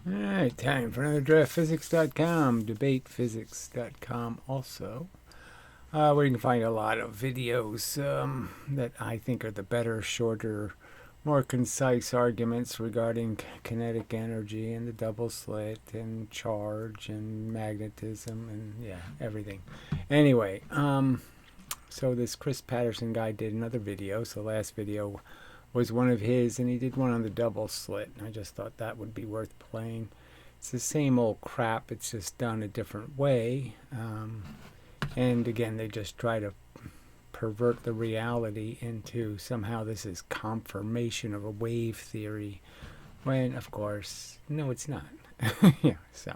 All right, time for another draftphysics.com, debatephysics.com also, where you can find a lot of videos that I think are the better, shorter, more concise arguments regarding kinetic energy and the double slit and charge and magnetism and, yeah, everything. Anyway, so this Chris Pattison guy did another video. So last video was one of his, and he did one on the double slit. I just thought that would be worth playing. It's the same old crap, it's just done a different way. And again, they just try to pervert the reality into somehow this is confirmation of a wave theory, when, of course, no, it's not. Yeah, so.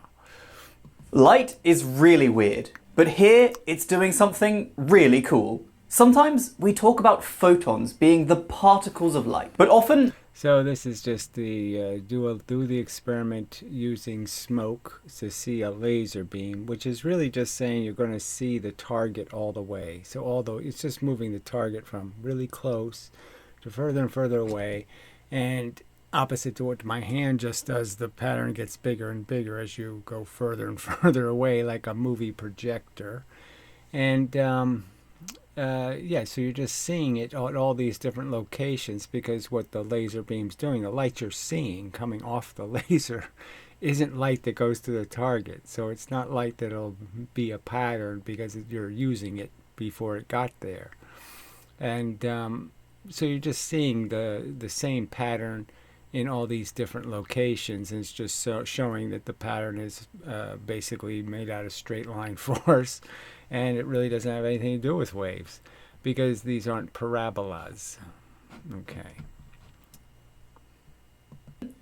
Light is really weird, but here it's doing something really cool. Sometimes we talk about photons being the particles of light, but often... So this is just the do the experiment using smoke to see a laser beam, which is really just saying you're going to see the target all the way. So although it's just moving the target from really close to further and further away, and opposite to what my hand just does, the pattern gets bigger and bigger as you go further and further away, like a movie projector. And yeah, so you're just seeing it at all these different locations, because what the laser beam's doing, the light you're seeing coming off the laser isn't light that goes to the target. So it's not light that'll be a pattern because you're using it before it got there. And so you're just seeing the same pattern in all these different locations, and it's just showing that the pattern is basically made out of straight line force, and it really doesn't have anything to do with waves, because these aren't parabolas. Okay.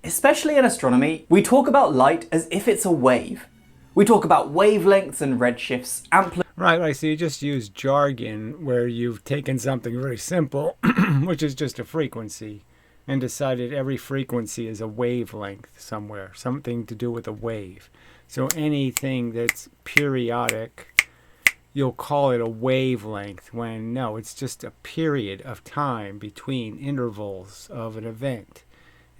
Especially in astronomy, we talk about light as if it's a wave. We talk about wavelengths and redshifts, amplitude... Right, so you just use jargon where you've taken something very simple, which is just a frequency, and decided every frequency is a wavelength somewhere, something to do with a wave. So anything that's periodic, you'll call it a wavelength, when no, it's just a period of time between intervals of an event.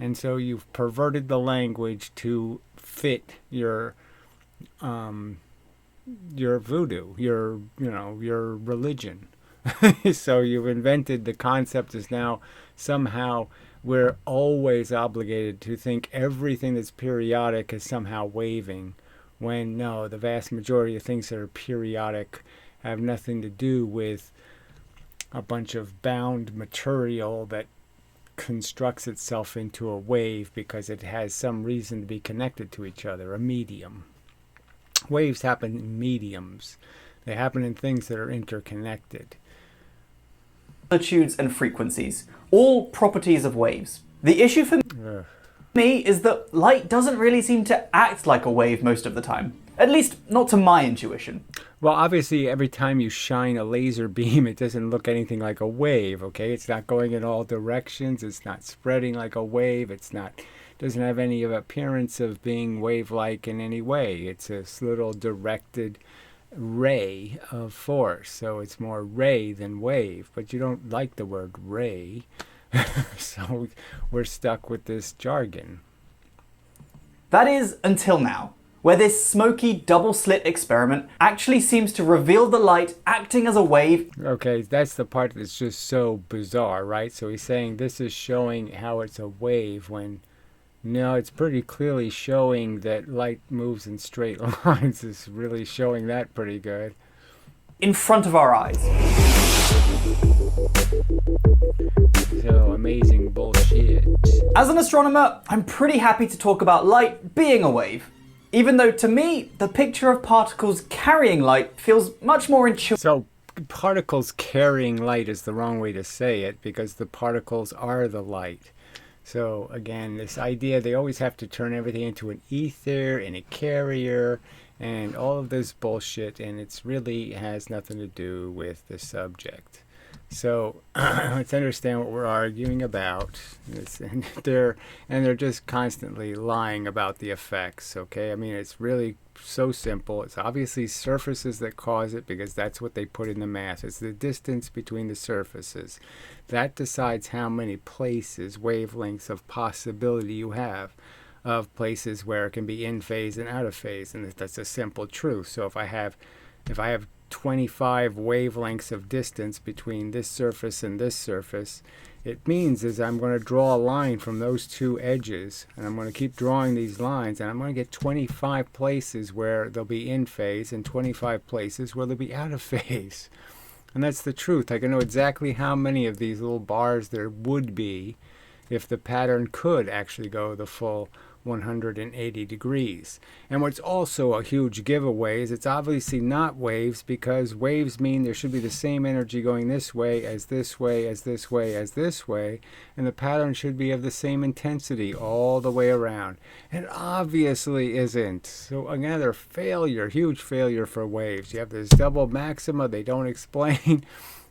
And so you've perverted the language to fit your voodoo, your religion. So you've invented the concept is now somehow we're always obligated to think everything that's periodic is somehow waving, when no, the vast majority of things that are periodic have nothing to do with a bunch of bound material that constructs itself into a wave because it has some reason to be connected to each other, a medium. Waves happen in mediums. They happen in things that are interconnected. Amplitudes and frequencies, all properties of waves. The issue for me is that light doesn't really seem to act like a wave most of the time. At least, not to my intuition. Well, obviously, every time you shine a laser beam, it doesn't look anything like a wave, okay? It's not going in all directions. It's not spreading like a wave. Doesn't have any appearance of being wave-like in any way. It's a little directed ray of force. So it's more ray than wave. But you don't like the word ray. So we're stuck with this jargon. That is, until now, where this smoky double-slit experiment actually seems to reveal the light acting as a wave. Okay, that's the part that's just so bizarre, right? So he's saying this is showing how it's a wave, when no, it's pretty clearly showing that light moves in straight lines. It's really showing that pretty good. In front of our eyes. So amazing bullshit. As an astronomer, I'm pretty happy to talk about light being a wave. Even though, to me, the picture of particles carrying light feels much more intuitive. So particles carrying light is the wrong way to say it, because the particles are the light. So again, this idea they always have to turn everything into an ether and a carrier and all of this bullshit, and it's really has nothing to do with the subject. So let's understand what we're arguing about. And they're just constantly lying about the effects, okay? I mean, it's really so simple. It's obviously surfaces that cause it, because that's what they put in the math. It's the distance between the surfaces. That decides how many places, wavelengths of possibility you have of places where it can be in phase and out of phase, and that's a simple truth. So if I have 25 wavelengths of distance between this surface and this surface, it means is I'm going to draw a line from those two edges, and I'm going to keep drawing these lines, and I'm going to get 25 places where they'll be in phase and 25 places where they'll be out of phase. And that's the truth. I can know exactly how many of these little bars there would be if the pattern could actually go the full 180 degrees. And what's also a huge giveaway is it's obviously not waves, because waves mean there should be the same energy going this way as this way as this way as this way, and the pattern should be of the same intensity all the way around. It obviously isn't. So another failure, huge failure for waves. You have this double maxima they don't explain.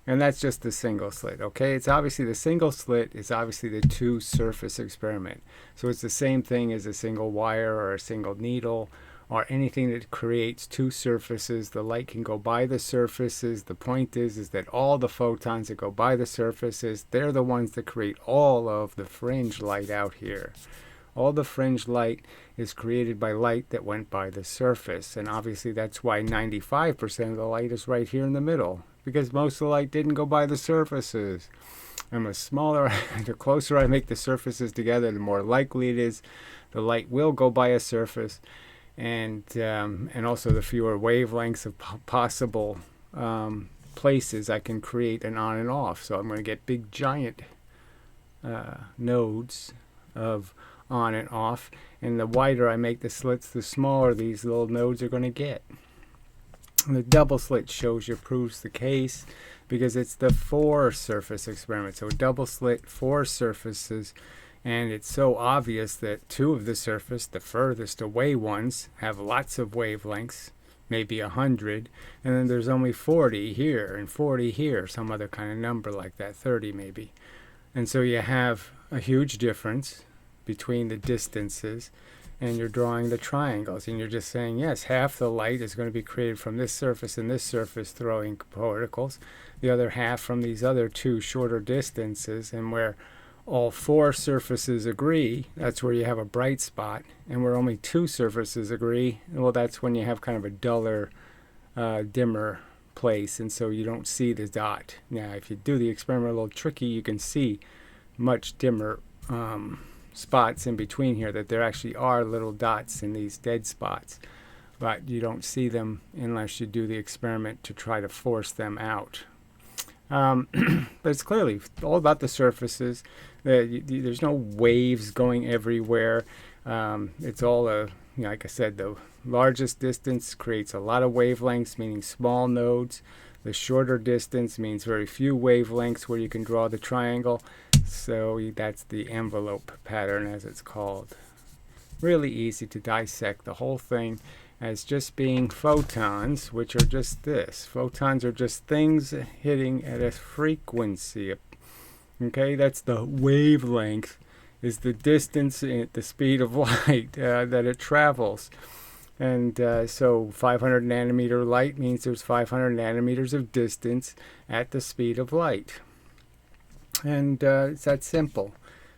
And that's just the single slit, okay? It's obviously the single slit is obviously the two surface experiment. So it's the same thing as a single wire or a single needle or anything that creates two surfaces. The light can go by the surfaces. The point is that all the photons that go by the surfaces, they're the ones that create all of the fringe light out here. All the fringe light is created by light that went by the surface. And obviously that's why 95% of the light is right here in the middle, because most of the light didn't go by the surfaces. And the smaller, the closer I make the surfaces together, the more likely it is the light will go by a surface, and also the fewer wavelengths of possible places I can create an on and off. So I'm going to get big giant nodes of on and off, and the wider I make the slits, the smaller these little nodes are going to get. The double slit proves the case, because it's the 4 surface experiment. So a double slit, 4 surfaces, and it's so obvious that 2 of the surface, the furthest away ones, have lots of wavelengths, maybe 100, and then there's only 40 here and 40 here, some other kind of number like that, 30 maybe. And so you have a huge difference between the distances, and you're drawing the triangles, and you're just saying, yes, half the light is going to be created from this surface and this surface throwing particles, the other half from these other 2 shorter distances, and where all 4 surfaces agree, that's where you have a bright spot, and where only 2 surfaces agree, well, that's when you have kind of a duller, dimmer place, and so you don't see the dot. Now, if you do the experiment a little tricky, you can see much dimmer spots in between here, that there actually are little dots in these dead spots, but you don't see them unless you do the experiment to try to force them out. But it's clearly all about the surfaces. There's no waves going everywhere. It's all like I said, the largest distance creates a lot of wavelengths, meaning small nodes. The shorter distance means very few wavelengths where you can draw the triangle. So that's the envelope pattern, as it's called. Really easy to dissect the whole thing as just being photons, which are just this. Photons are just things hitting at a frequency. Okay, that's the wavelength, is the distance at the speed of light that it travels. And so 500 nanometer light means there's 500 nanometers of distance at the speed of light. And it's that simple.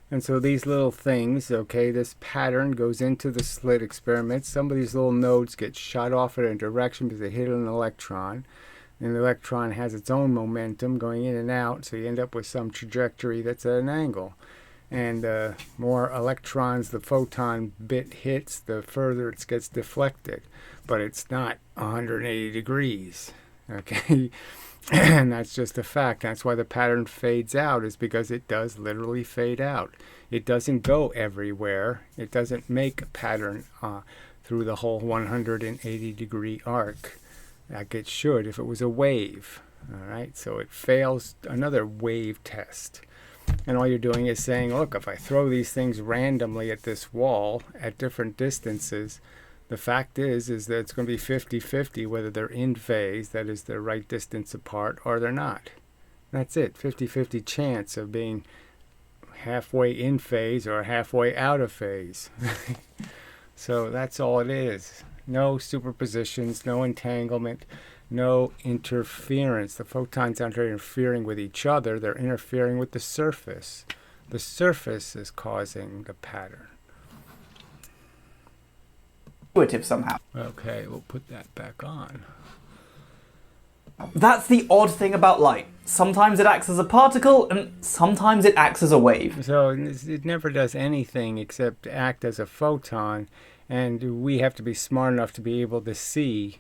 And so these little things, okay, this pattern goes into the slit experiment. Some of these little nodes get shot off in a direction because they hit an electron. And the electron has its own momentum going in and out, so you end up with some trajectory that's at an angle. And more electrons the photon bit hits, the further it gets deflected. But it's not 180 degrees, okay? And that's just a fact. That's why the pattern fades out, is because it does literally fade out. It doesn't go everywhere. It doesn't make a pattern through the whole 180 degree arc like it should if it was a wave. All right, so it fails another wave test. And all you're doing is saying, look, if I throw these things randomly at this wall at different distances, the fact is that it's going to be 50-50 whether they're in phase, that is, they're right distance apart, or they're not. That's it, 50-50 chance of being halfway in phase or halfway out of phase. So that's all it is. No superpositions, no entanglement, no interference. The photons aren't interfering with each other, they're interfering with the surface. The surface is causing the pattern. intuitive somehow. Okay, we'll put that back on. That's the odd thing about light. Sometimes it acts as a particle, and sometimes it acts as a wave. So it never does anything except act as a photon, and we have to be smart enough to be able to see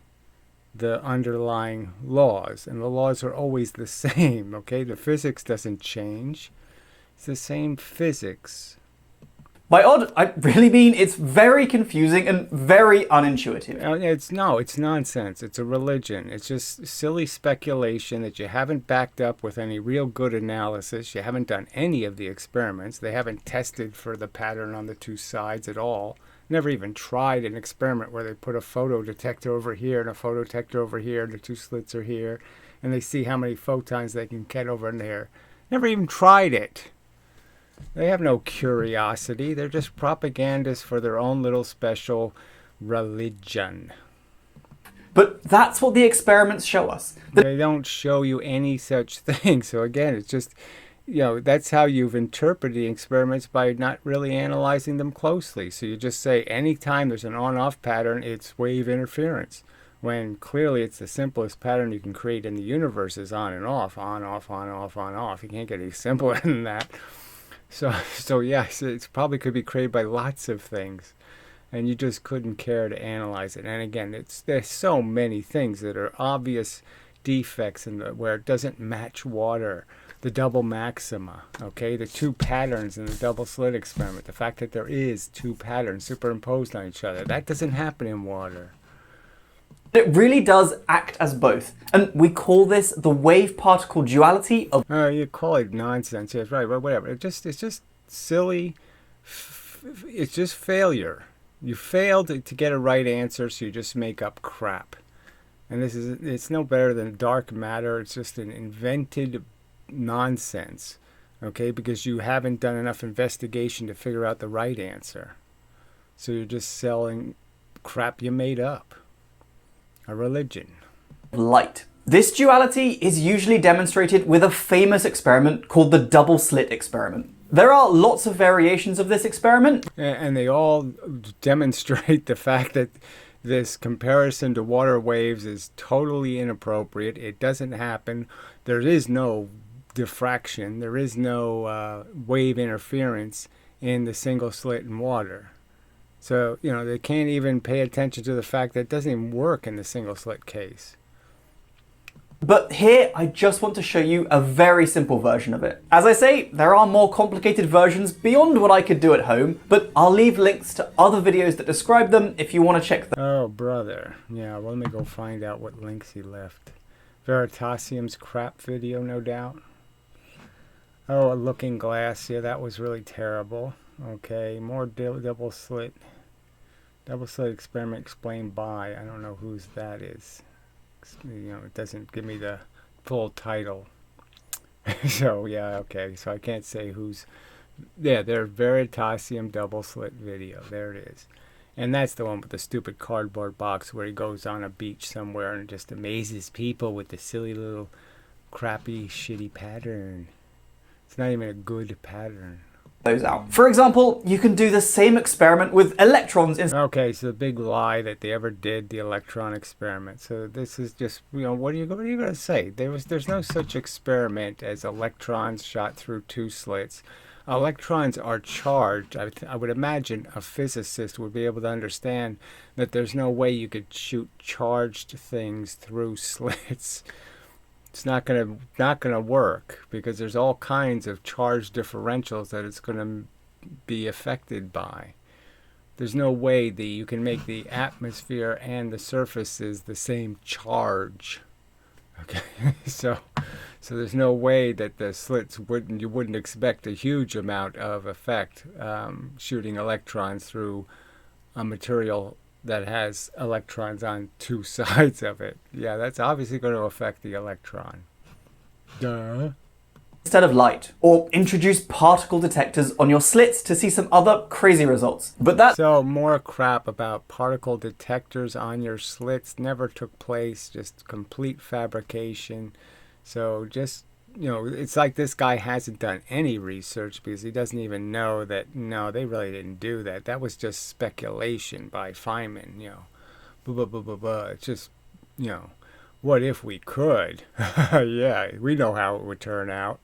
the underlying laws, and the laws are always the same, okay? The physics doesn't change. It's the same physics. By odd, I really mean it's very confusing and very unintuitive. It's nonsense. It's a religion. It's just silly speculation that you haven't backed up with any real good analysis. You haven't done any of the experiments. They haven't tested for the pattern on the two sides at all. Never even tried an experiment where they put a photo detector over here and a photo detector over here, and the two slits are here, and they see how many photons they can get over in there. Never even tried it. They have no curiosity. They're just propagandists for their own little special religion. But that's what the experiments show us. They don't show you any such thing. So again, it's just, that's how you've interpreted the experiments, by not really analyzing them closely. So you just say anytime there's an on-off pattern, it's wave interference. When clearly it's the simplest pattern you can create in the universe is on and off, on, off, on, off, on, off. You can't get any simpler than that. So yes, it probably could be created by lots of things, and you just couldn't care to analyze it. And again, there's so many things that are obvious defects where it doesn't match water. The double maxima, okay, the two patterns in the double slit experiment, the fact that there is two patterns superimposed on each other, that doesn't happen in water. It really does act as both, and we call this the wave-particle duality of... You call it nonsense, yes, right, but whatever. It's just silly. It's just failure. You failed to get a right answer, so you just make up crap. And it's no better than dark matter. It's just an invented nonsense, okay, because you haven't done enough investigation to figure out the right answer. So you're just selling crap you made up. A religion. Light. This duality is usually demonstrated with a famous experiment called the double slit experiment. There are lots of variations of this experiment. And they all demonstrate the fact that this comparison to water waves is totally inappropriate. It doesn't happen. There is no diffraction. There is no wave interference in the single slit in water. So, they can't even pay attention to the fact that it doesn't even work in the single slit case. But here, I just want to show you a very simple version of it. As I say, there are more complicated versions beyond what I could do at home, but I'll leave links to other videos that describe them if you want to check them. Oh, brother. Yeah, well, let me go find out what links he left. Veritasium's crap video, no doubt. Oh, a looking glass. Yeah, that was really terrible. Okay, more double slit. Double slit experiment explained by. I don't know whose that is. It doesn't give me the full title. So, yeah, okay. So I can't say who's. Yeah, there's Veritasium double slit video. There it is. And that's the one with the stupid cardboard box where he goes on a beach somewhere and just amazes people with the silly little crappy, shitty pattern. It's not even a good pattern. Those out. For example, you can do the same experiment with electrons in... Okay, so the big lie that they ever did the electron experiment. So this is just, what are you going to say? There's no such experiment as electrons shot through two slits. Electrons are charged. I would imagine a physicist would be able to understand that there's no way you could shoot charged things through slits. It's not gonna work because there's all kinds of charge differentials that it's gonna be affected by. There's no way that you can make the atmosphere and the surfaces the same charge. Okay, so there's no way that the slits you wouldn't expect a huge amount of effect shooting electrons through a material that has electrons on two sides of it. Yeah, that's obviously going to affect the electron. Duh. Instead of light, or introduce particle detectors on your slits to see some other crazy results. So more crap about particle detectors on your slits never took place, just complete fabrication. So just it's like this guy hasn't done any research because he doesn't even know that, no, they really didn't do that. That was just speculation by Feynman, blah, blah, blah, blah, blah. It's just, what if we could? Yeah, we know how it would turn out.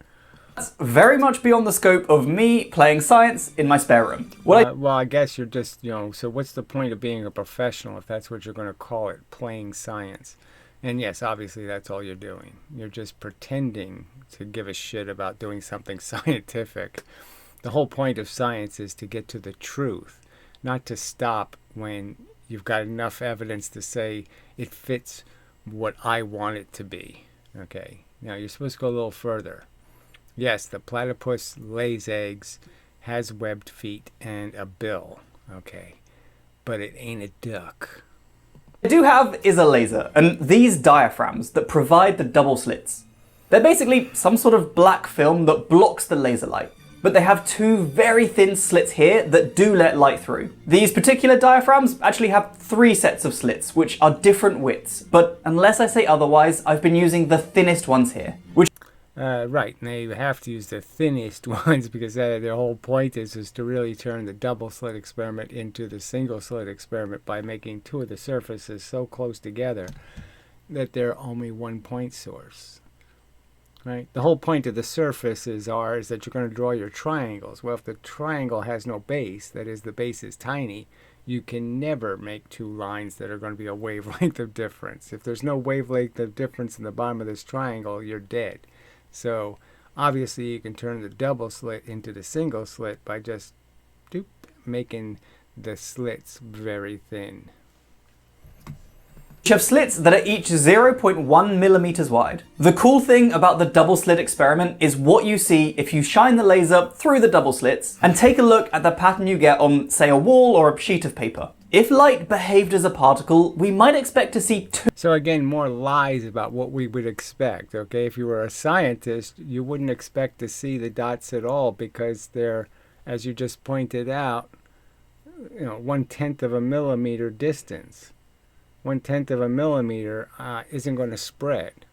That's very much beyond the scope of me playing science in my spare room. Well, I guess you're just, so what's the point of being a professional if that's what you're going to call it, playing science? And yes, obviously that's all you're doing. You're just pretending to give a shit about doing something scientific. The whole point of science is to get to the truth, not to stop when you've got enough evidence to say it fits what I want it to be. Okay, now you're supposed to go a little further. Yes, the platypus lays eggs, has webbed feet, and a bill. Okay, but it ain't a duck. What I do have is a laser, and these diaphragms that provide the double slits. They're basically some sort of black film that blocks the laser light, but they have two very thin slits here that do let light through. These particular diaphragms actually have 3 sets of slits, which are different widths, but unless I say otherwise, I've been using the thinnest ones here, which right, and they have to use the thinnest ones because their whole point is to really turn the double slit experiment into the single slit experiment by making 2 of the surfaces so close together that they're only 1 point source. Right? The whole point of the surfaces is that you're going to draw your triangles. Well, if the triangle has no base, that is, the base is tiny, you can never make 2 lines that are going to be a wavelength of difference. If there's no wavelength of difference in the bottom of this triangle, you're dead. So obviously you can turn the double slit into the single slit by just making the slits very thin. Which have slits that are each 0.1 millimeters wide. The cool thing about the double slit experiment is what you see if you shine the laser through the double slits and take a look at the pattern you get on, say, a wall or a sheet of paper. If light behaved as a particle, we might expect to see 2. So again, more lies about what we would expect, okay? If you were a scientist, you wouldn't expect to see the dots at all because they're, as you just pointed out, 1/10 of a millimeter distance. 1/10 of a millimeter isn't going to spread.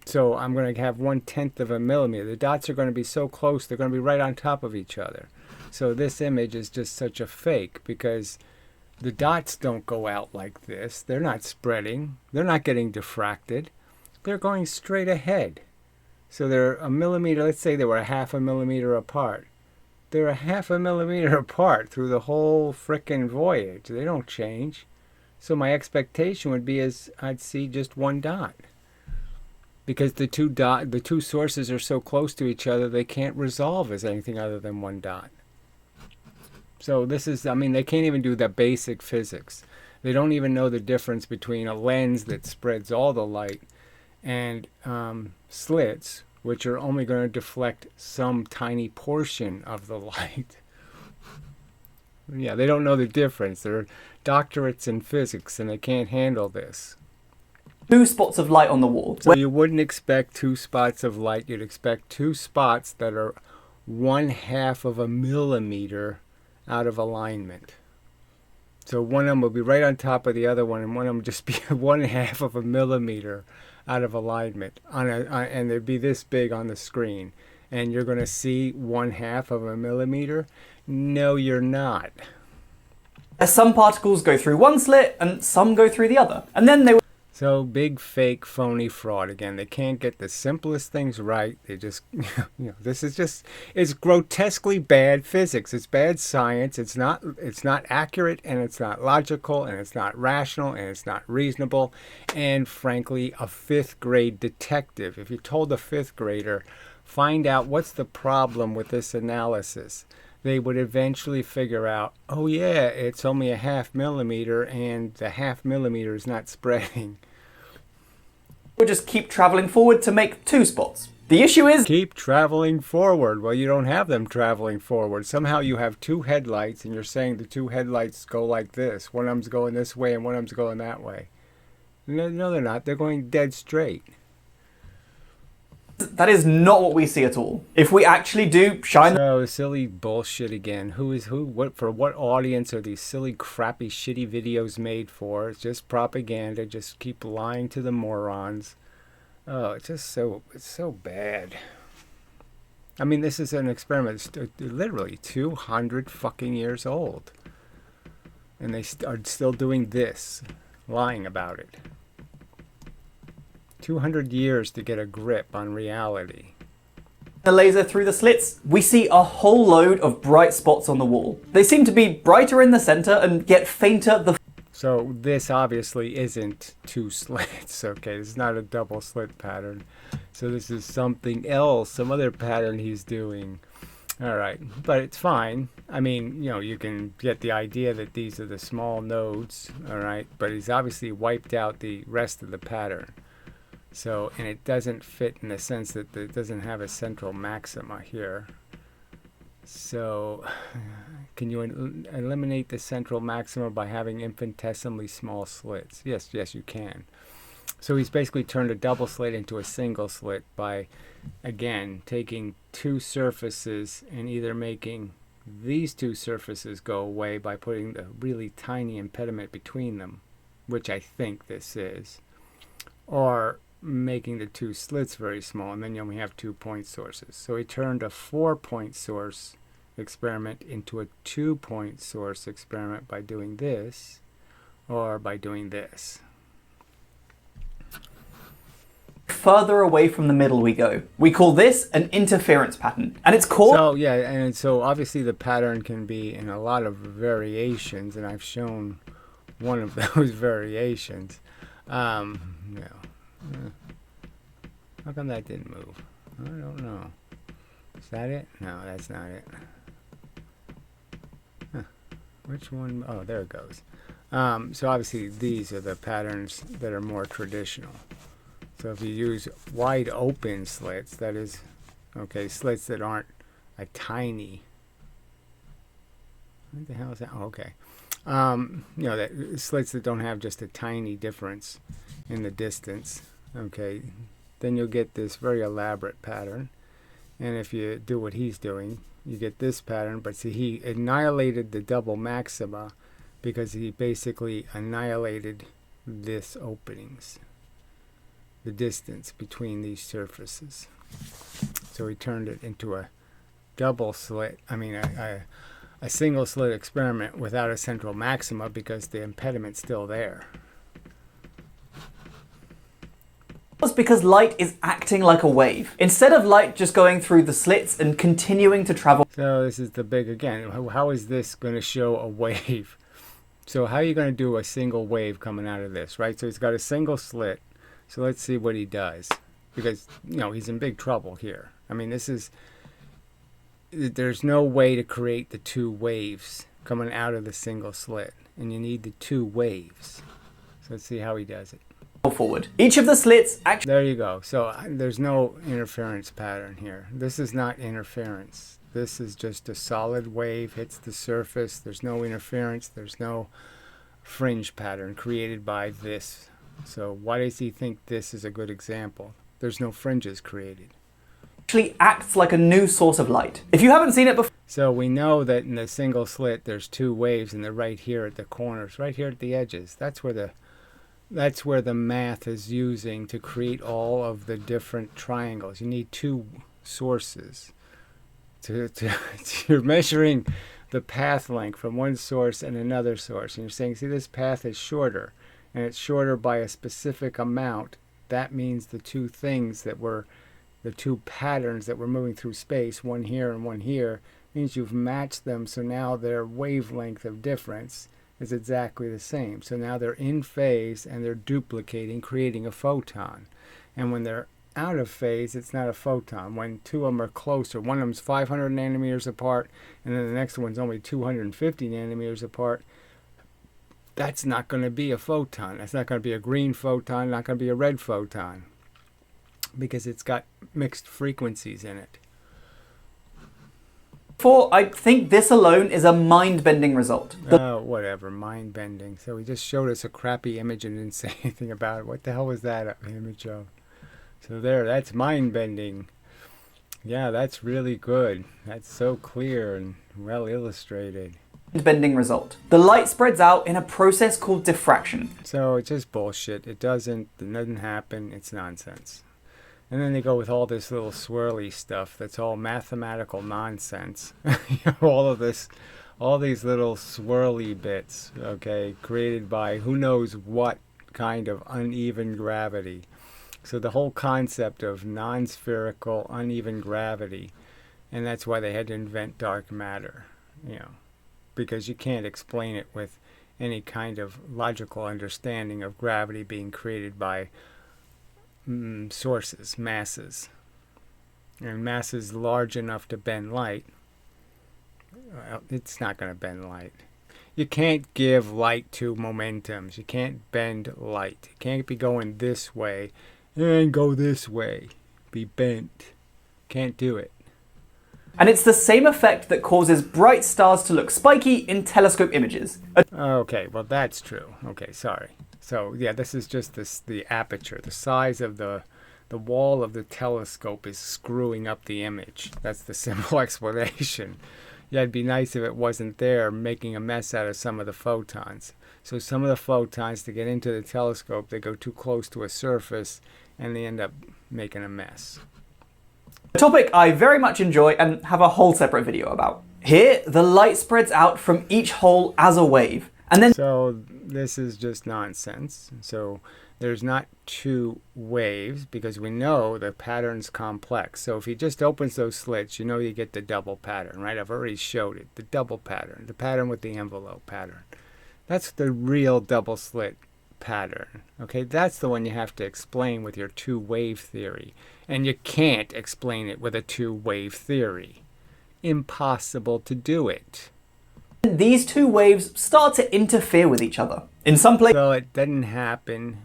So I'm going to have 1/10 of a millimeter. The dots are going to be so close, they're going to be right on top of each other. So this image is just such a fake because the dots don't go out like this. They're not spreading. They're not getting diffracted. They're going straight ahead. So they're a millimeter, let's say they were a 1/2 millimeter apart. They're a 1/2 millimeter apart through the whole frickin' voyage. They don't change. So my expectation would be is I'd see just 1 dot. Because the two sources are so close to each other, they can't resolve as anything other than 1 dot. So this is, they can't even do the basic physics. They don't even know the difference between a lens that spreads all the light and slits, which are only going to deflect some tiny portion of the light. Yeah, they don't know the difference. They're doctorates in physics and they can't handle this. 2 spots of light on the wall. So you wouldn't expect 2 spots of light. You'd expect 2 spots that are 1/2 of a millimeter out of alignment. So one of them will be right on top of the other one, and one of them just be 1/2 of a millimeter out of alignment and they'd be this big on the screen. And you're going to see 1/2 of a millimeter? No, you're not. Some particles go through one slit and some go through the other. And then they So big, fake, phony fraud. Again, they can't get the simplest things right. They just, this is just, it's grotesquely bad physics. It's bad science. It's not accurate, and it's not logical, and it's not rational, and it's not reasonable. And frankly, a 5th grade detective, if you told a 5th grader, find out what's the problem with this analysis, they would eventually figure out, oh yeah, it's only a 1/2 millimeter, and the 1/2 millimeter is not spreading. We'll just keep traveling forward to make 2 spots. The issue is... Keep traveling forward. Well, you don't have them traveling forward. Somehow you have 2 headlights, and you're saying the 2 headlights go like this. One of them's going this way, and one of them's going that way. No, they're not. They're going dead straight. That is not what we see at all. If we actually do shine... So, silly bullshit again. Who? What? For what audience are these silly, crappy, shitty videos made for? It's just propaganda. Just keep lying to the morons. Oh, it's so bad. I mean, this is an experiment that's literally 200 fucking years old. And they are still doing this, lying about it. 200 years to get a grip on reality. The laser through the slits, we see a whole load of bright spots on the wall. They seem to be brighter in the center and get fainter the So this obviously isn't two slits, okay? This is not a double slit pattern. So this is something else, some other pattern he's doing. All right, but it's fine. I mean, you know, you can get the idea that these are the small nodes, all right? But he's obviously wiped out the rest of the pattern. So, and it doesn't fit in the sense that it doesn't have a central maxima here. So, can you eliminate the central maxima by having infinitesimally small slits? Yes, you can. So he's basically turned a double slit into a single slit by, again, taking two surfaces and either making these two surfaces go away by putting the really tiny impediment between them, which I think this is, or making the two slits very small, and then you only have 2 point sources. So he turned a 4-point source experiment into a 2-point source experiment by doing this, or by doing this. further away from the middle we go. We call this an interference pattern, and it's called... So, yeah, and so obviously the pattern can be in a lot of variations, and I've shown one of those variations. How come that didn't move? I don't know. Is that it? No, that's not it. Huh. Which one? Oh, there it goes. So obviously these are the patterns that are more traditional. So if you use wide open slits, that is, okay, slits that aren't a tiny, what the hell is that? Oh, okay. You know, that slits that don't have just a tiny difference in the distance, okay, then you'll get this very elaborate pattern. And if you do what he's doing, you get this pattern, but see, he annihilated the double maxima because he basically annihilated this openings, the distance between these surfaces. So he turned it into a double slit, a single slit experiment without a central maxima because the impediment's still there. It's because light is acting like a wave. Instead of light just going through the slits and continuing to travel... So this is the big, again, how is this going to show a wave? So how are you going to do a single wave coming out of this, right? So he's got a single slit. So let's see what he does. Because, you know, he's in big trouble here. I mean, there's no way to create the two waves coming out of the single slit. And you need the two waves. So let's see how he does it. Forward. Each of the slits actually... There you go. So there's no interference pattern here. This is not interference. This is just a solid wave hits the surface. There's no interference. There's no fringe pattern created by this. So why does he think this is a good example? There's no fringes created. Actually acts like a new source of light. If you haven't seen it before... So we know that in the single slit there's two waves and they're right here at the corners, right here at the edges. That's where the math is using to create all of the different triangles. You need two sources. You're measuring the path length from one source and another source. And you're saying, see, this path is shorter. And it's shorter by a specific amount. That means the two things that were, the two patterns that were moving through space, one here and one here, means you've matched them. So now their wavelength of difference is exactly the same. So now they're in phase and they're duplicating, creating a photon. And when they're out of phase, it's not a photon. When two of them are closer, one of them's 500 nanometers apart and then the next one's only 250 nanometers apart, that's not going to be a photon. That's not going to be a green photon, not going to be a red photon, because it's got mixed frequencies in it. I think this alone is a mind-bending result. Oh, whatever, mind-bending. So he just showed us a crappy image and didn't say anything about it. What the hell was that image of? So there, that's mind-bending. Yeah, that's really good. That's so clear and well illustrated. Bending result. The light spreads out in a process called diffraction. So it's just bullshit. It doesn't happen. It's nonsense. And then they go with all this little swirly stuff that's all mathematical nonsense. All of this, all these little swirly bits, okay, created by who knows what kind of uneven gravity. So the whole concept of non-spherical uneven gravity, and that's why they had to invent dark matter, because you can't explain it with any kind of logical understanding of gravity being created by sources, masses. And masses large enough to bend light, well, it's not going to bend light. You can't give light to momentums. You can't bend light. It can't be going this way and go this way. Be bent. Can't do it. And it's the same effect that causes bright stars to look spiky in telescope images. Okay, well that's true. Okay, sorry. So yeah, this is just the aperture. The size of the wall of the telescope is screwing up the image. That's the simple explanation. Yeah, it'd be nice if it wasn't there, making a mess out of some of the photons. So some of the photons, to get into the telescope, they go too close to a surface and they end up making a mess. A topic I very much enjoy and have a whole separate video about. Here, the light spreads out from each hole as a wave, and then... So this is just nonsense. So there's not two waves, because we know the pattern's complex. So if he just opens those slits, you get the double pattern, right? I've already showed it. The double pattern, the pattern with the envelope pattern. That's the real double slit pattern. Okay, that's the one you have to explain with your two-wave theory. And you can't explain it with a two-wave theory. Impossible to do it. These two waves start to interfere with each other. In some places... So it doesn't happen.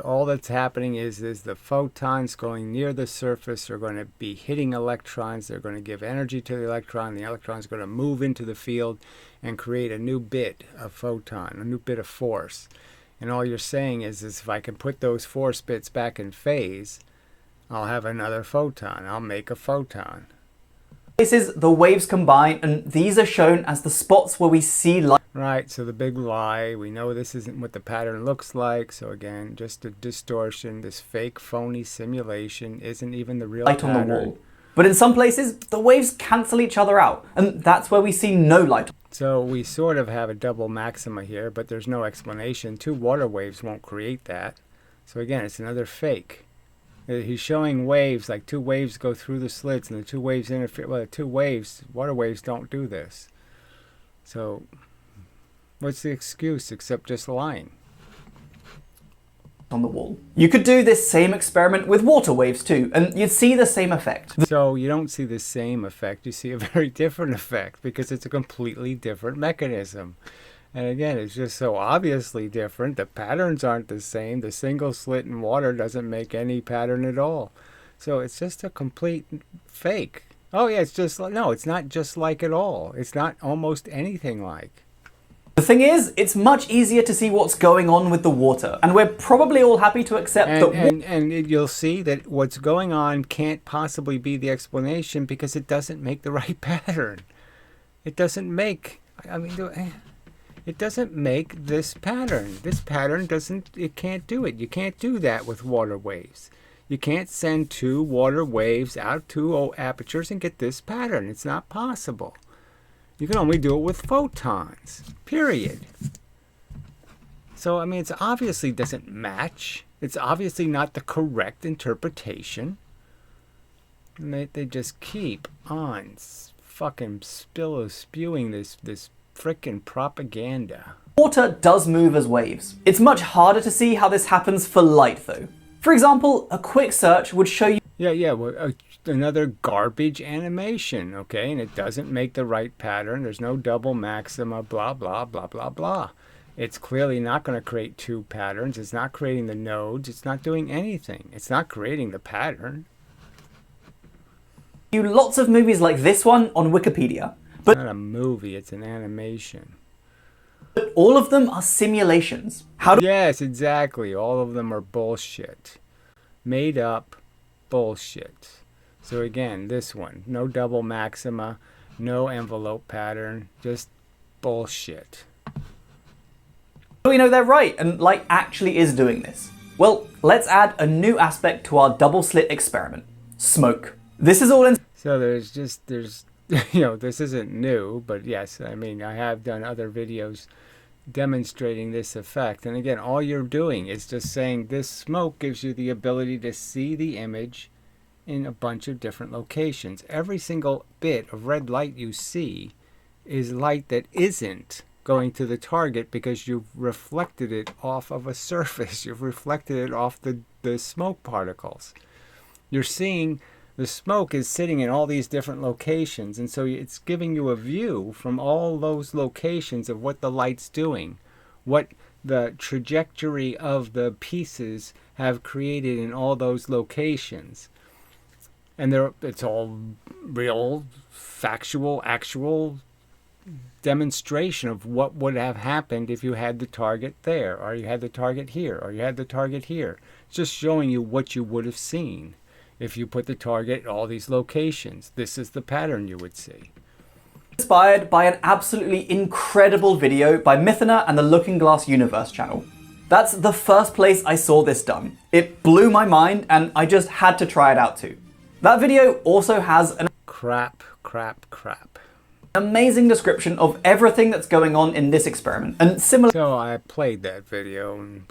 All that's happening is the photons going near the surface are going to be hitting electrons. They're going to give energy to the electron. The electron's going to move into the field and create a new bit of photon, a new bit of force. And all you're saying is if I can put those force bits back in phase, I'll have another photon. I'll make a photon. Places the waves combine, and these are shown as the spots where we see light. Right, so the big lie, we know this isn't what the pattern looks like, so again, just a distortion, this fake phony simulation isn't even the real light pattern. On the wall. But in some places, the waves cancel each other out, and that's where we see no light. So we sort of have a double maxima here, but there's no explanation. Two water waves won't create that. So again, it's another fake. He's showing waves, like two waves go through the slits and the two waves interfere. Well, the two waves, water waves don't do this. So what's the excuse except just lying? On the wall. You could do this same experiment with water waves too, and you'd see the same effect. So you don't see the same effect, you see a very different effect, because it's a completely different mechanism. And again, it's just so obviously different. The patterns aren't the same. The single slit in water doesn't make any pattern at all. So it's just a complete fake. Oh yeah, it's just like, no, it's not just like at all. It's not almost anything like. The thing is, it's much easier to see what's going on with the water, and we're probably all happy to accept that. And you'll see that what's going on can't possibly be the explanation because it doesn't make the right pattern. It doesn't make, it doesn't make this pattern. This pattern doesn't, it can't do it. You can't do that with water waves. You can't send two water waves out two apertures and get this pattern. It's not possible. You can only do it with photons, period. So, it obviously doesn't match. It's obviously not the correct interpretation. And they just keep on fucking spewing this frickin' propaganda. Water does move as waves. It's much harder to see how this happens for light though. For example, a quick search would show you... Yeah, well, another garbage animation, okay? And it doesn't make the right pattern. There's no double maxima, blah, blah, blah, blah, blah. It's clearly not going to create two patterns. It's not creating the nodes. It's not doing anything. It's not creating the pattern. Lots of movies like this one on Wikipedia. But it's not a movie, it's an animation. But all of them are simulations. Yes, exactly. All of them are bullshit. Made up bullshit. So again, this one, no double maxima, no envelope pattern, just bullshit. We know they're right, and light actually is doing this. Well, let's add a new aspect to our double slit experiment. Smoke. This is all in... So there's this isn't new, but yes, I mean, I have done other videos demonstrating this effect. And again, all you're doing is just saying this smoke gives you the ability to see the image in a bunch of different locations. Every single bit of red light you see is light that isn't going to the target because you've reflected it off of a surface. You've reflected it off the smoke particles. You're seeing the smoke is sitting in all these different locations, and so it's giving you a view from all those locations of what the light's doing, what the trajectory of the pieces have created in all those locations. And it's all real, factual, actual demonstration of what would have happened if you had the target there, or you had the target here, or you had the target here. It's just showing you what you would have seen if you put the target at all these locations. This is the pattern you would see. Inspired by an absolutely incredible video by Mythana and the Looking Glass Universe channel. That's the first place I saw this done. It blew my mind and I just had to try it out too. That video also has an crap. amazing description of everything that's going on in this experiment. And similar... So I played that video and,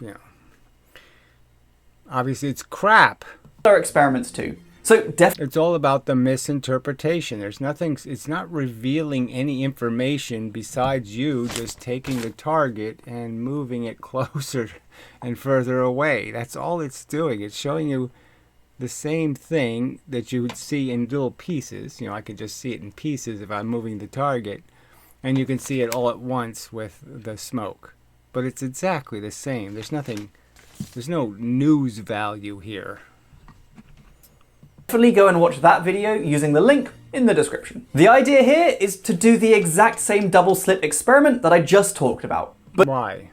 obviously it's crap. experiments too. So it's all about the misinterpretation. There's nothing, it's not revealing any information besides you just taking the target and moving it closer and further away. That's all it's doing. It's showing you the same thing that you would see in little pieces. I can just see it in pieces if I'm moving the target, and you can see it all at once with the smoke. But it's exactly the same. There's no news value here. Definitely go and watch that video using the link in the description. The idea here is to do the exact same double slit experiment that I just talked about. But why?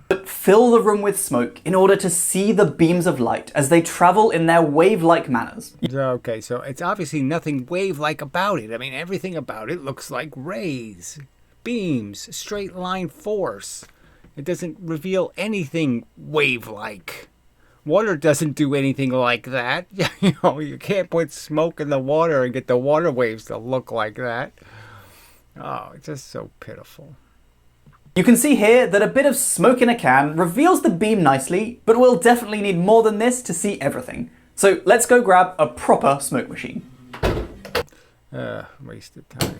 But fill the room with smoke in order to see the beams of light as they travel in their wave-like manners. Okay, so it's obviously nothing wave-like about it. I mean, everything about it looks like rays, beams, straight line force. It doesn't reveal anything wave-like. Water doesn't do anything like that. You can't put smoke in the water and get the water waves to look like that. Oh, it's just so pitiful. You can see here that a bit of smoke in a can reveals the beam nicely, but we'll definitely need more than this to see everything. So let's go grab a proper smoke machine. Wasted time.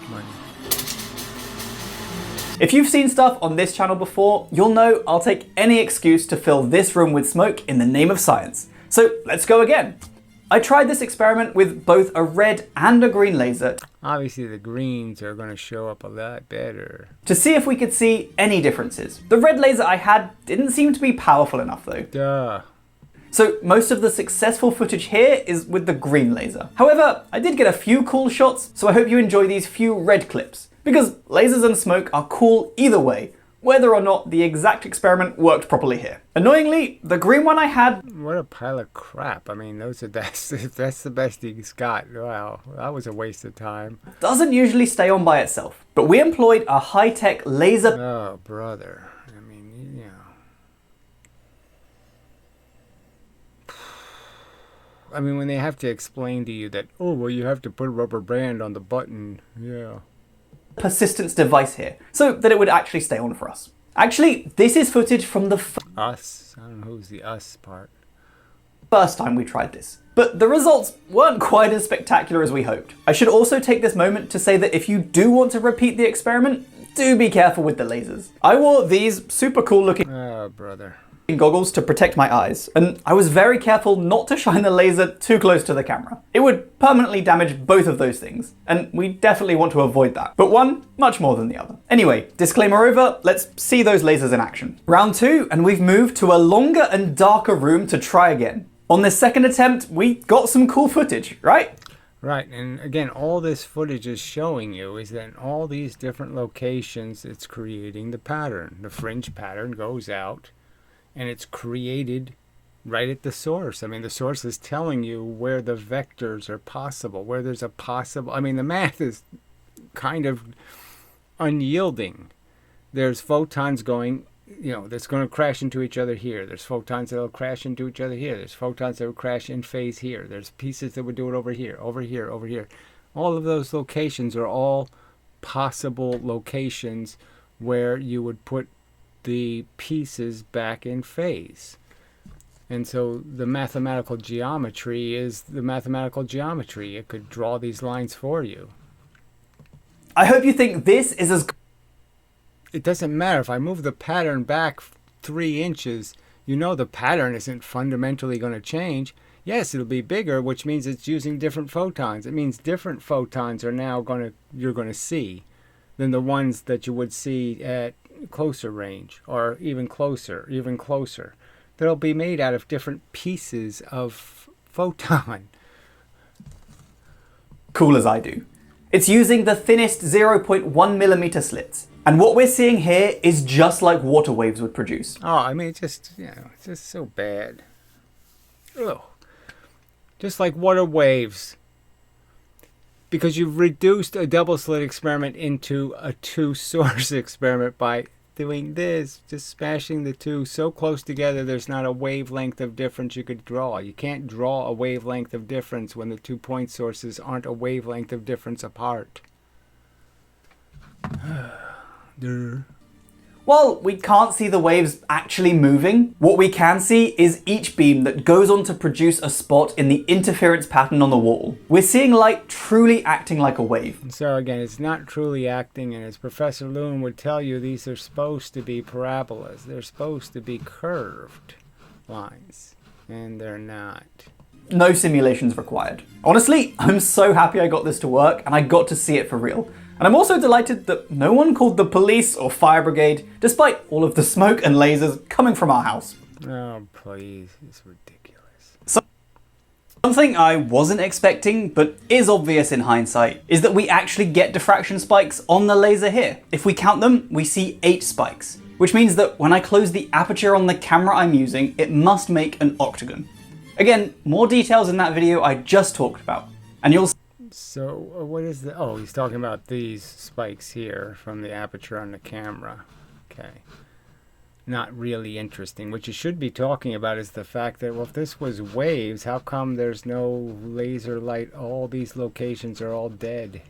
Money. If you've seen stuff on this channel before, you'll know I'll take any excuse to fill this room with smoke in the name of science. So let's go again. I tried this experiment with both a red and a green laser. Obviously the greens are going to show up a lot better. To see if we could see any differences. The red laser I had didn't seem to be powerful enough though. Duh. So most of the successful footage here is with the green laser. However, I did get a few cool shots, so I hope you enjoy these few red clips. Because lasers and smoke are cool either way, whether or not the exact experiment worked properly here. Annoyingly, the green one I had... What a pile of crap. I mean, that's the best he's got. Wow, that was a waste of time. Doesn't usually stay on by itself, but we employed a high-tech laser... Oh, brother. I mean, I mean, when they have to explain to you that, oh, well, you have to put a rubber band on the button, yeah. persistence device here, so that it would actually stay on for us. Actually, this is footage from the us. I don't know who's the us part. First time we tried this, but the results weren't quite as spectacular as we hoped. I should also take this moment to say that if you do want to repeat the experiment, do be careful with the lasers. I wore these super cool looking brother. Goggles to protect my eyes, and I was very careful not to shine the laser too close to the camera. It would permanently damage both of those things, and we definitely want to avoid that, but one much more than the other. Anyway, disclaimer over, let's see those lasers in action. Round 2, and we've moved to a longer and darker room to try again. On this second attempt, we got some cool footage, right? Right, and again, all this footage is showing you is that in all these different locations, it's creating the pattern. The fringe pattern goes out, and it's created right at the source. I mean, the source is telling you where the vectors are possible, where there's a possible... I mean, the math is kind of unyielding. There's photons going that's going to crash into each other here. There's photons that'll crash into each other here. There's photons that will crash in phase here. There's pieces that would do it over here, over here, over here. All of those locations are all possible locations where you would put the pieces back in phase. And so the mathematical geometry is the mathematical geometry. It could draw these lines for you. I hope you think this is as... It doesn't matter if I move the pattern back 3 inches, the pattern isn't fundamentally going to change. Yes, it'll be bigger, which means it's using different photons. It means different photons are now you're going to see than the ones that you would see at closer range, or even closer. They'll be made out of different pieces of photon. Cool as I do. It's using the thinnest 0.1 millimeter slits. And what we're seeing here is just like water waves would produce. Oh, I mean, it's just so bad. Ugh. Just like water waves. Because you've reduced a double slit experiment into a 2-source experiment by doing this, just smashing the two so close together there's not a wavelength of difference you could draw. You can't draw a wavelength of difference when the 2 point sources aren't a wavelength of difference apart. While we can't see the waves actually moving, what we can see is each beam that goes on to produce a spot in the interference pattern on the wall. We're seeing light truly acting like a wave. So again, it's not truly acting, and as Professor Loon would tell you, these are supposed to be parabolas. They're supposed to be curved lines, and they're not. No simulations required. Honestly, I'm so happy I got this to work and I got to see it for real. And I'm also delighted that no one called the police or fire brigade, despite all of the smoke and lasers coming from our house. Oh, please. It's ridiculous. Something I wasn't expecting, but is obvious in hindsight, is that we actually get diffraction spikes on the laser here. If we count them, we see 8 spikes, which means that when I close the aperture on the camera I'm using, it must make an octagon. Again, more details in that video I just talked about, and you'll see. So what is the... Oh, he's talking about these spikes here from the aperture on the camera. Okay. Not really interesting. What you should be talking about is the fact that, well, if this was waves, how come there's no laser light? All these locations are all dead.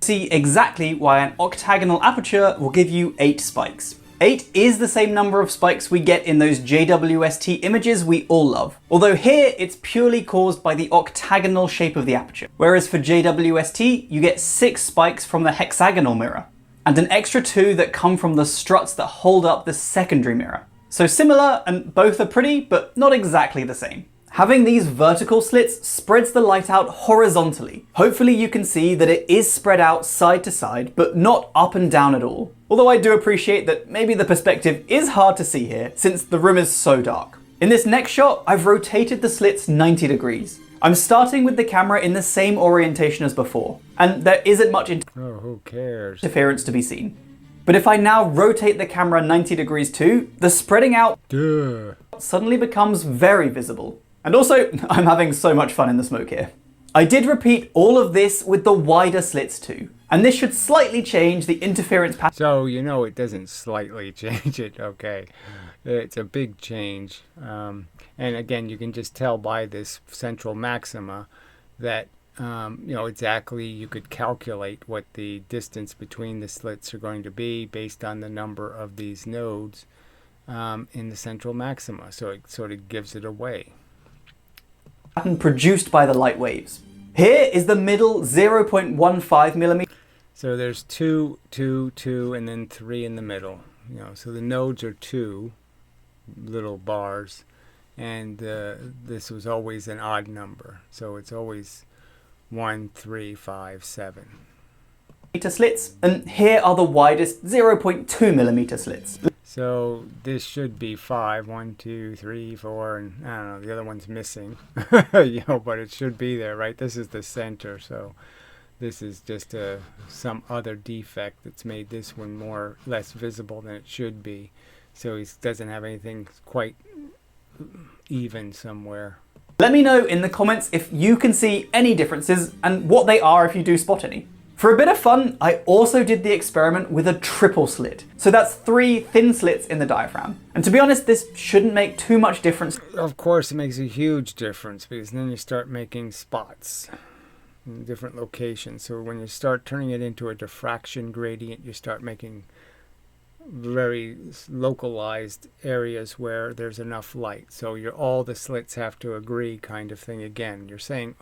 See exactly why an octagonal aperture will give you 8 spikes. 8 is the same number of spikes we get in those JWST images we all love. Although here, it's purely caused by the octagonal shape of the aperture. Whereas for JWST, you get 6 spikes from the hexagonal mirror, and an extra 2 that come from the struts that hold up the secondary mirror. So similar, and both are pretty, but not exactly the same. Having these vertical slits spreads the light out horizontally. Hopefully you can see that it is spread out side to side, but not up and down at all. Although I do appreciate that maybe the perspective is hard to see here, since the room is so dark. In this next shot, I've rotated the slits 90 degrees. I'm starting with the camera in the same orientation as before, and there isn't much who cares? interference to be seen. But if I now rotate the camera 90 degrees too, the spreading out suddenly becomes very visible. And also, I'm having so much fun in the smoke here. I did repeat all of this with the wider slits too, and this should slightly change the interference pattern. So, it doesn't slightly change it, okay. It's a big change. And again, you can just tell by this central maxima that, exactly you could calculate what the distance between the slits are going to be based on the number of these nodes in the central maxima. So it sort of gives it away. Produced by the light waves. Here is the middle 0.15 millimeter. So there's 2, 2, 2, and then 3 in the middle. So the nodes are 2 little bars, and this was always an odd number. So it's always 1, 3, 5, 7. Slits, and here are the widest 0.2 millimeter slits. So this should be 5, 1, 2, 3, 4, and I don't know, the other one's missing. But it should be there, right? This is the center, so this is just some other defect that's made this one less visible than it should be. So he doesn't have anything quite even somewhere. Let me know in the comments if you can see any differences and what they are if you do spot any. For a bit of fun, I also did the experiment with a triple slit. So that's 3 thin slits in the diaphragm. And to be honest, this shouldn't make too much difference. Of course, it makes a huge difference because then you start making spots in different locations. So when you start turning it into a diffraction gradient, you start making very localized areas where there's enough light. So all the slits have to agree kind of thing again. You're saying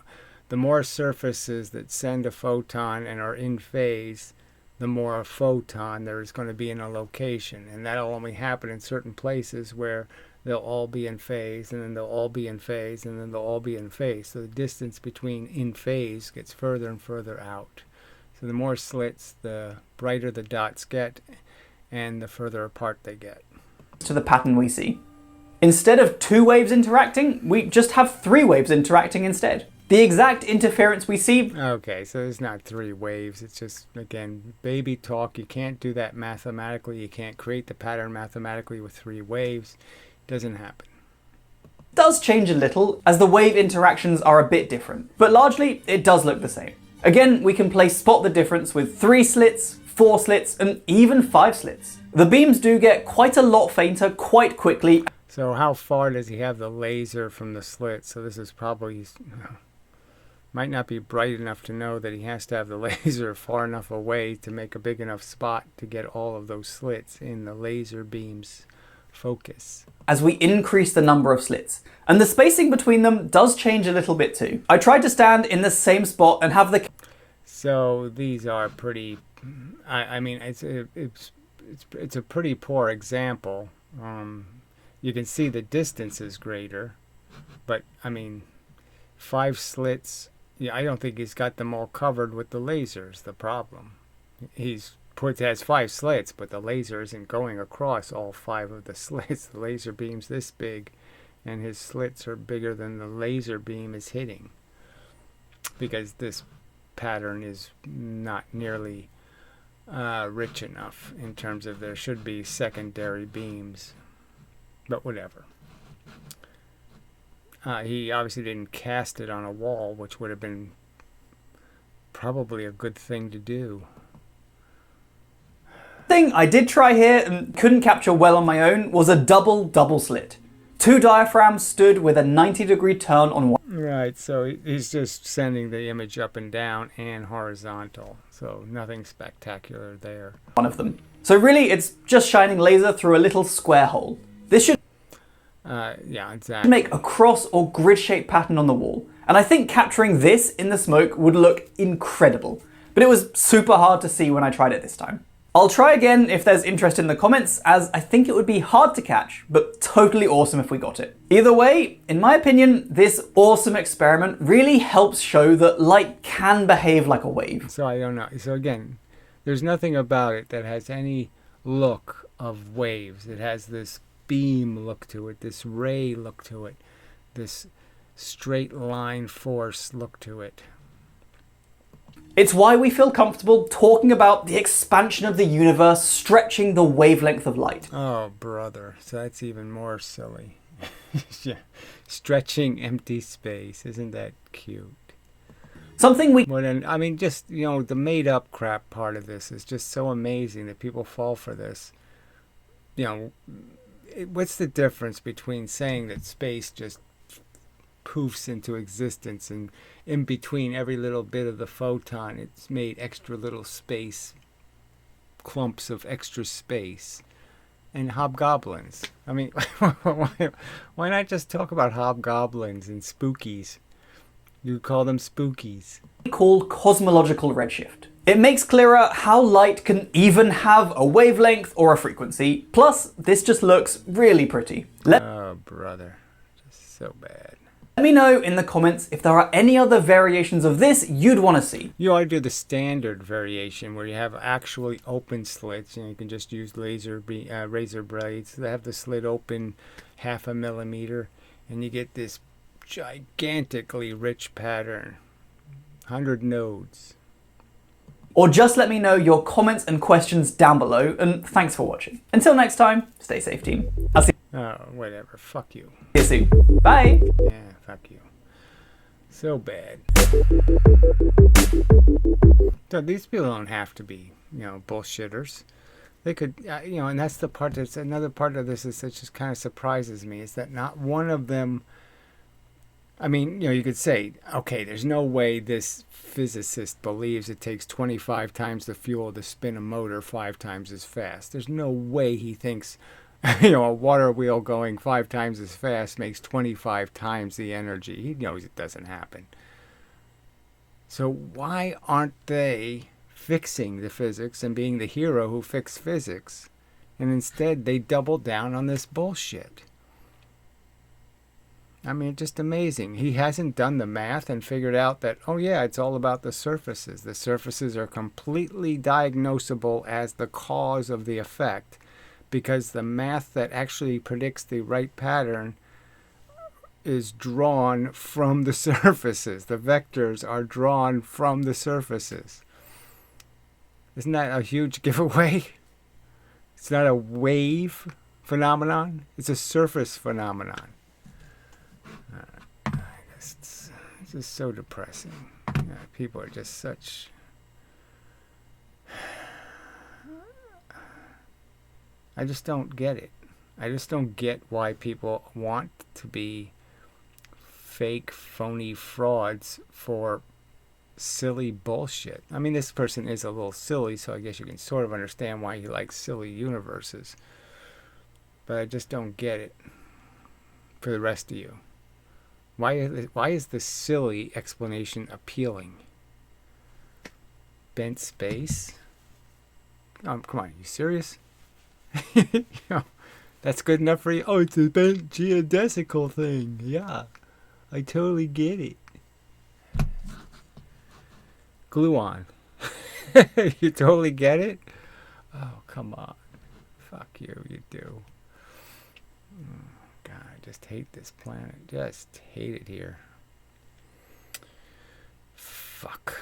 the more surfaces that send a photon and are in phase, the more a photon there is going to be in a location. And that'll only happen in certain places where they'll all be in phase, and then they'll all be in phase, and then they'll all be in phase. So the distance between in phase gets further and further out. So the more slits, the brighter the dots get, and the further apart they get. To the pattern we see. Instead of 2 waves interacting, we just have 3 waves interacting instead. The exact interference we see... Okay, so there's not 3 waves. It's just, again, baby talk. You can't do that mathematically. You can't create the pattern mathematically with 3 waves. It doesn't happen. It does change a little, as the wave interactions are a bit different. But largely, it does look the same. Again, we can spot the difference with 3 slits, 4 slits, and even 5 slits. The beams do get quite a lot fainter quite quickly. So how far does he have the laser from the slit? So this is probably... might not be bright enough to know that he has to have the laser far enough away to make a big enough spot to get all of those slits in the laser beam's focus. As we increase the number of slits, and the spacing between them does change a little bit too. I tried to stand in the same spot and have the... So these are pretty... I mean, it's a pretty poor example. You can see the distance is greater, but I mean, 5 slits... Yeah, I don't think he's got them all covered with the lasers, the problem. Has 5 slits, but the laser isn't going across all 5 of the slits. The laser beam's this big, and his slits are bigger than the laser beam is hitting. Because this pattern is not nearly rich enough in terms of there should be secondary beams. But whatever. He obviously didn't cast it on a wall, which would have been probably a good thing to do. Thing I did try here and couldn't capture well on my own was a double slit. 2 diaphragms stood with a 90-degree turn on one. Right, so he's just sending the image up and down and horizontal, so nothing spectacular there. One of them. So really, it's just shining laser through a little square hole. This should yeah, exactly. Make a cross or grid-shaped pattern on the wall. And I think capturing this in the smoke would look incredible. But it was super hard to see when I tried it this time. I'll try again if there's interest in the comments, as I think it would be hard to catch, but totally awesome if we got it. Either way, in my opinion, this awesome experiment really helps show that light can behave like a wave. So I don't know. So again, there's nothing about it that has any look of waves. It has this beam look to it, this ray look to it, this straight line force look to it. It's why we feel comfortable talking about the expansion of the universe stretching the wavelength of light. Oh, brother. So that's even more silly. Yeah. Stretching empty space. Isn't that cute? Something we... Well, then, I mean, just, you know, the made-up crap part of this is just so amazing that people fall for this. You know, what's the difference between saying that space just poofs into existence and in between every little bit of the photon it's made extra little space, clumps of extra space, and hobgoblins? I mean, why not just talk about hobgoblins and spookies? You call them spookies. Called cosmological redshift. It makes clearer how light can even have a wavelength or a frequency. Plus, this just looks really pretty. Oh, brother. Just so bad. Let me know in the comments if there are any other variations of this you'd want to see. You ought to do the standard variation where you have actually open slits. You can just use razor blades. They have the slit open 0.5 millimeter, and you get this gigantically rich pattern. 100 nodes. Or just let me know your comments and questions down below, and thanks for watching. Until next time, stay safe, team. I'll see Oh, whatever. Fuck you. you soon. Bye! Yeah, fuck you. So bad. So these people don't have to be, bullshitters. They could, and that's the part that's another part of this is that just kind of surprises me is that not one of them. I mean, you could say, okay, there's no way this physicist believes it takes 25 times the fuel to spin a motor 5 times as fast. There's no way he thinks, a water wheel going 5 times as fast makes 25 times the energy. He knows it doesn't happen. So why aren't they fixing the physics and being the hero who fixed physics? And instead they double down on this bullshit. I mean, just amazing. He hasn't done the math and figured out that, oh yeah, it's all about the surfaces. The surfaces are completely diagnosable as the cause of the effect because the math that actually predicts the right pattern is drawn from the surfaces. The vectors are drawn from the surfaces. Isn't that a huge giveaway? It's not a wave phenomenon. It's a surface phenomenon. It's just so depressing. People are just such... I just don't get it. I just don't get why people want to be fake, phony frauds for silly bullshit. I mean, this person is a little silly, so I guess you can sort of understand why he likes silly universes. But I just don't get it for the rest of you. Why is the silly explanation appealing? Bent space? Come on, are you serious? That's good enough for you? Oh, it's a bent geodesical thing. Yeah, I totally get it. Gluon. You totally get it? Oh, come on. Fuck you, you do. God, I just hate this planet. Just hate it here. Fuck.